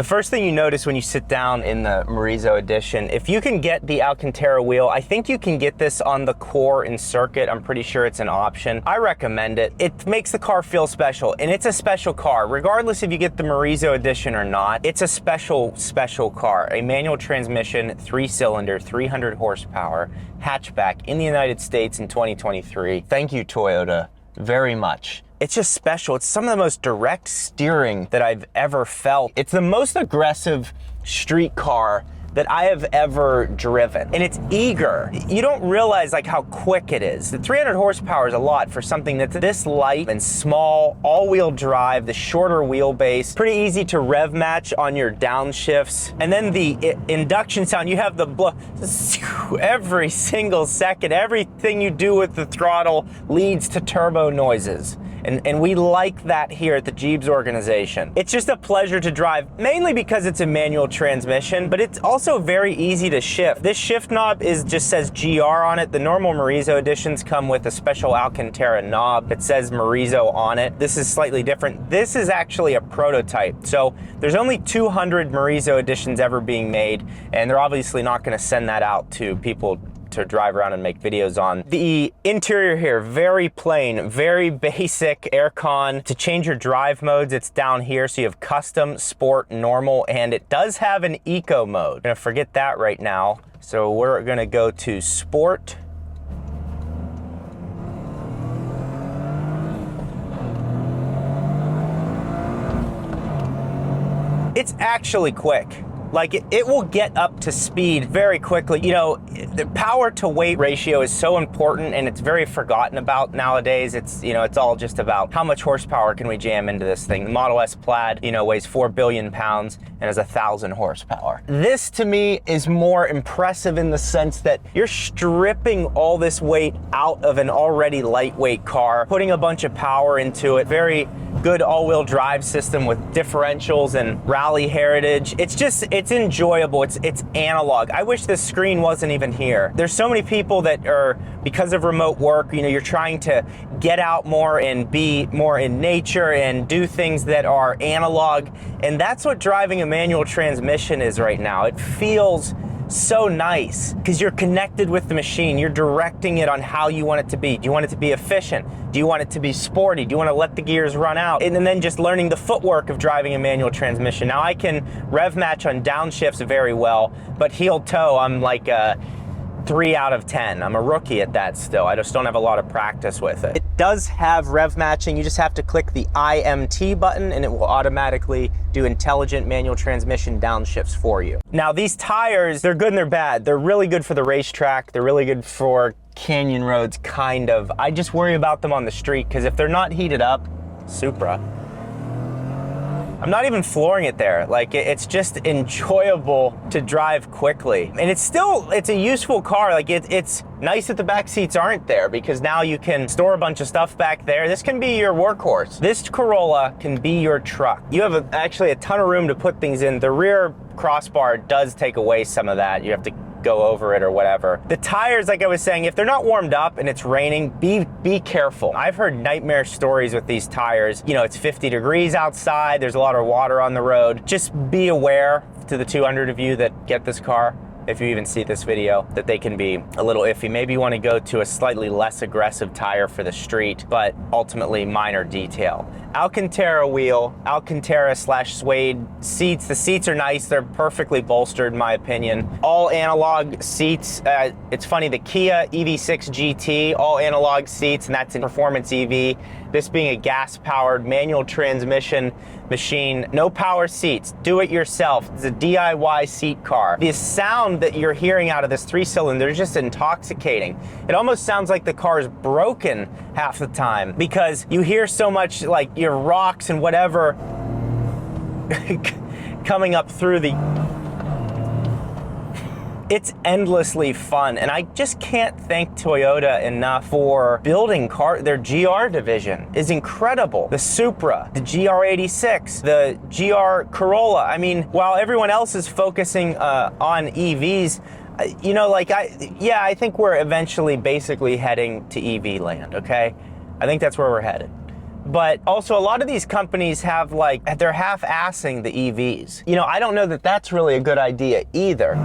The first thing you notice when you sit down in the Morizo Edition, if you can get the Alcantara wheel, I think you can get this on the Core and Circuit. I'm pretty sure it's an option. I recommend it. It makes the car feel special, and it's a special car. Regardless if you get the Morizo Edition or not, it's a special, special car. A manual transmission, 3-cylinder, 300 horsepower, hatchback in the United States in 2023. Thank you, Toyota, very much. It's just special. It's some of the most direct steering that I've ever felt. It's the most aggressive street car that I have ever driven. And it's eager. You don't realize like how quick it is. The 300 horsepower is a lot for something that's this light and small, all-wheel drive, the shorter wheelbase, pretty easy to rev match on your downshifts. And then the induction sound, you have the every single second, everything you do with the throttle leads to turbo noises. And we like that here at the Jeeps organization. It's just a pleasure to drive, mainly because it's a manual transmission, but it's also very easy to shift. This shift knob just says GR on it. The normal Morizo Editions come with a special Alcantara knob that says Morizo on it. This is slightly different. This is actually a prototype. So there's only 200 Morizo Editions ever being made, and they're obviously not gonna send that out to people to drive around and make videos on. The interior here, very plain, very basic aircon. To change your drive modes, it's down here. So you have custom, sport, normal, and it does have an eco mode. I'm gonna forget that right now. So we're gonna go to sport. It's actually quick. Like it will get up to speed very quickly. You know, the power to weight ratio is so important, and it's very forgotten about nowadays. It's, you know, it's all just about how much horsepower can we jam into this thing. The Model S Plaid, you know, weighs 4 billion pounds and has 1,000 horsepower. This to me is more impressive in the sense that you're stripping all this weight out of an already lightweight car, putting a bunch of power into it. Very good all-wheel drive system with differentials and rally heritage. It's enjoyable. It's analog. I wish this screen wasn't even here. There's so many people that are, because of remote work, you know, you're trying to get out more and be more in nature and do things that are analog, and that's what driving a manual transmission is right now. It feels so nice because you're connected with the machine. You're directing it on how you want it to be. Do you want it to be efficient? Do you want it to be sporty? Do you want to let the gears run out? And then just learning the footwork of driving a manual transmission. Now I can rev match on downshifts very well, but heel toe, I'm like a 3 out of 10. I'm a rookie at that still. I just don't have a lot of practice with it. It does have rev matching. You just have to click the IMT button and it will automatically do intelligent manual transmission downshifts for you. Now these tires, they're good and they're bad. They're really good for the racetrack. They're really good for canyon roads, kind of. I just worry about them on the street because if they're not heated up, Supra, I'm not even flooring it there. Like, it's just enjoyable to drive quickly. And it's a useful car. Like, it's nice that the back seats aren't there because now you can store a bunch of stuff back there. This can be your workhorse. This Corolla can be your truck. You have actually a ton of room to put things in. The rear crossbar does take away some of that. You have to go over it or whatever. The tires, like I was saying, if they're not warmed up and it's raining, be careful. I've heard nightmare stories with these tires. You know, it's 50 degrees outside, there's a lot of water on the road. Just be aware, to the 200 of you that get this car, if you even see this video, that they can be a little iffy. Maybe you want to go to a slightly less aggressive tire for the street, but ultimately minor detail. Alcantara wheel, Alcantara / suede seats. The seats are nice. They're perfectly bolstered in my opinion. All analog seats. It's funny, the Kia EV6 GT, all analog seats, and that's in performance EV. This being a gas-powered manual transmission machine, no power seats, do it yourself. It's a DIY seat car. The sound that you're hearing out of this 3-cylinder is just intoxicating. It almost sounds like the car is broken half the time because you hear so much like your rocks and whatever coming up through the... It's endlessly fun, and I just can't thank Toyota enough for building their GR division is incredible. The Supra, the GR86, the GR Corolla. I mean, while everyone else is focusing on EVs, you know, like I think we're eventually basically heading to EV land, okay? I think that's where we're headed. but also a lot of these companies have like, they're half-assing the EVs. You know, I don't know that that's really a good idea either.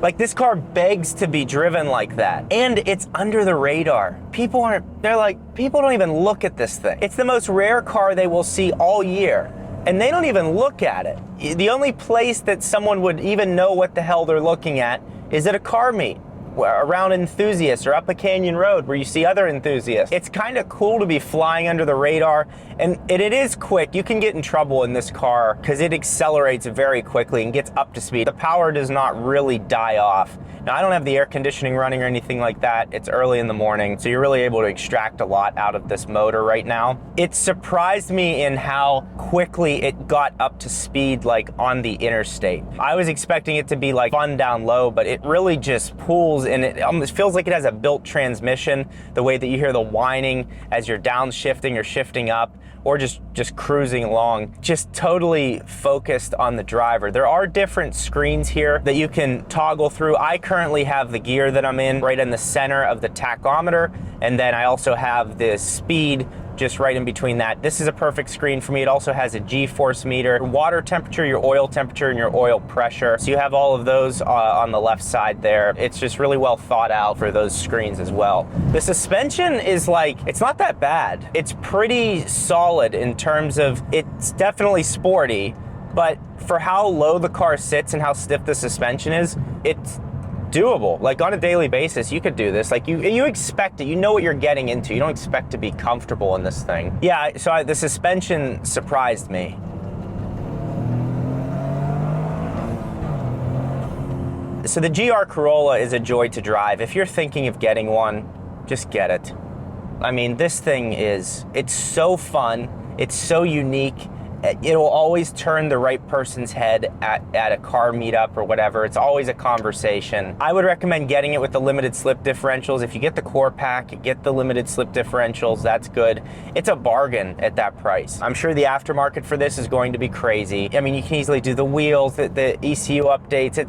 Like, this car begs to be driven like that. And it's under the radar. People don't even look at this thing. It's the most rare car they will see all year, and they don't even look at it. The only place that someone would even know what the hell they're looking at is at a car meet, around enthusiasts or up a canyon road where you see other enthusiasts. It's kind of cool to be flying under the radar, and it is quick. You can get in trouble in this car because it accelerates very quickly and gets up to speed. The power does not really die off. Now, I don't have the air conditioning running or anything like that. It's early in the morning, so you're really able to extract a lot out of this motor right now. It surprised me in how quickly it got up to speed, like on the interstate. I was expecting it to be like fun down low, but it really just pulls, and it almost feels like it has a built transmission, the way that you hear the whining as you're downshifting or shifting up, or just cruising along, just totally focused on the driver. There are different screens here that you can toggle through. I currently have the gear that I'm in right in the center of the tachometer, and then I also have the speed just right in between that. This is a perfect screen for me. It also has a G-force meter, your water temperature, your oil temperature, and your oil pressure. So you have all of those on the left side there. It's just really well thought out for those screens as well. The suspension is like, it's not that bad. It's pretty solid in terms of, it's definitely sporty, but for how low the car sits and how stiff the suspension is, it's doable. Like, on a daily basis, you could do this. Like, you expect it. You know what you're getting into. You don't expect to be comfortable in this thing. Yeah, so the suspension surprised me. So the GR Corolla is a joy to drive. If you're thinking of getting one, just get it. I mean, this thing it's so fun. It's so unique. It'll always turn the right person's head at a car meetup or whatever. It's always a conversation. I would recommend getting it with the limited slip differentials. If you get the core pack, you get the limited slip differentials, that's good. It's a bargain at that price. I'm sure the aftermarket for this is going to be crazy. I mean, you can easily do the wheels, the ECU updates.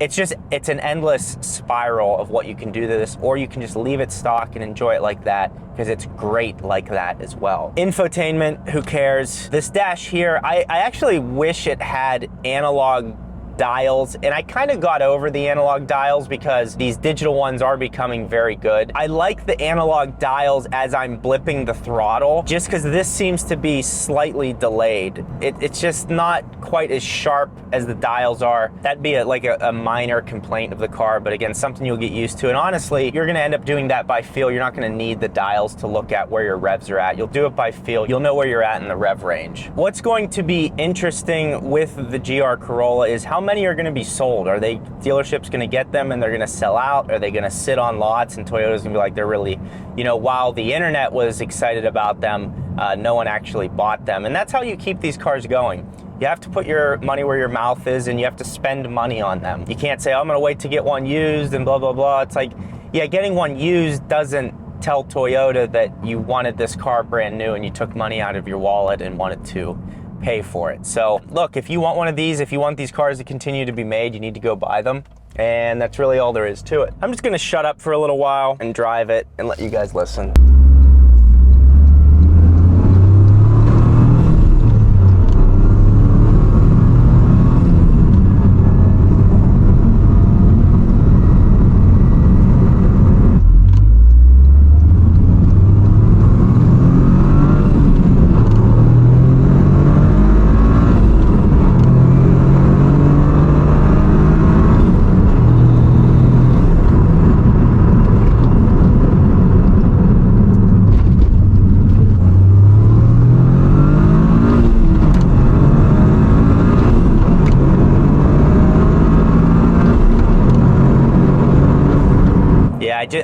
It's an endless spiral of what you can do to this, or you can just leave it stock and enjoy it like that, because it's great like that as well. Infotainment, who cares? This dash here, I actually wish it had analog dials, and I kind of got over the analog dials because these digital ones are becoming very good. I like the analog dials as I'm blipping the throttle, just because this seems to be slightly delayed. It's just not quite as sharp as the dials are. That'd be like a minor complaint of the car, but again, something you'll get used to. And honestly, you're gonna end up doing that by feel. You're not gonna need the dials to look at where your revs are at. You'll do it by feel. You'll know where you're at in the rev range. What's going to be interesting with the GR Corolla is how many are going to be sold. Are they dealerships going to get them and they're going to sell out? Are they going to sit on lots and Toyota's going to be like, they're really, you know, while the internet was excited about them, no one actually bought them. And that's how you keep these cars going. You have to put your money where your mouth is, and you have to spend money on them. You can't say, oh, I'm going to wait to get one used and blah, blah, blah. It's like, yeah, getting one used doesn't tell Toyota that you wanted this car brand new and you took money out of your wallet and wanted to pay for it. So look, if you want one of these, if you want these cars to continue to be made, you need to go buy them. And that's really all there is to it. I'm just gonna shut up for a little while and drive it and let you guys listen.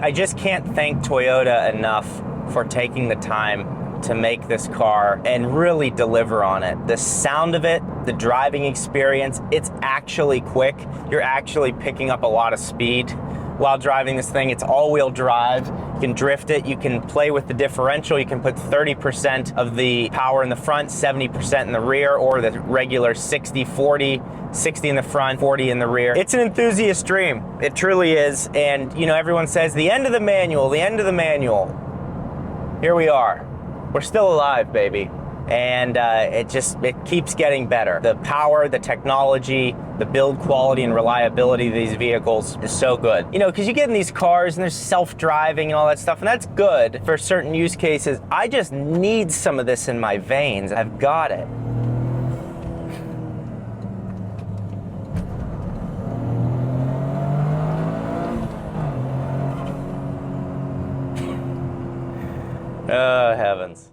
I just can't thank Toyota enough for taking the time to make this car and really deliver on it. The sound of it, the driving experience, it's actually quick. You're actually picking up a lot of speed while driving this thing. It's all-wheel drive. You can drift it. You can play with the differential. You can put 30% of the power in the front, 70% in the rear, or the regular 60-40. 60 in the front, 40 in the rear. It's an enthusiast dream. It truly is. And you know, everyone says the end of the manual, the end of the manual. here we are. We're still alive, baby. And it keeps getting better. The power, the technology, the build quality and reliability of these vehicles is so good. You know, because you get in these cars and there's self-driving and all that stuff, and that's good for certain use cases. I just need some of this in my veins. I've got it. Oh, heavens.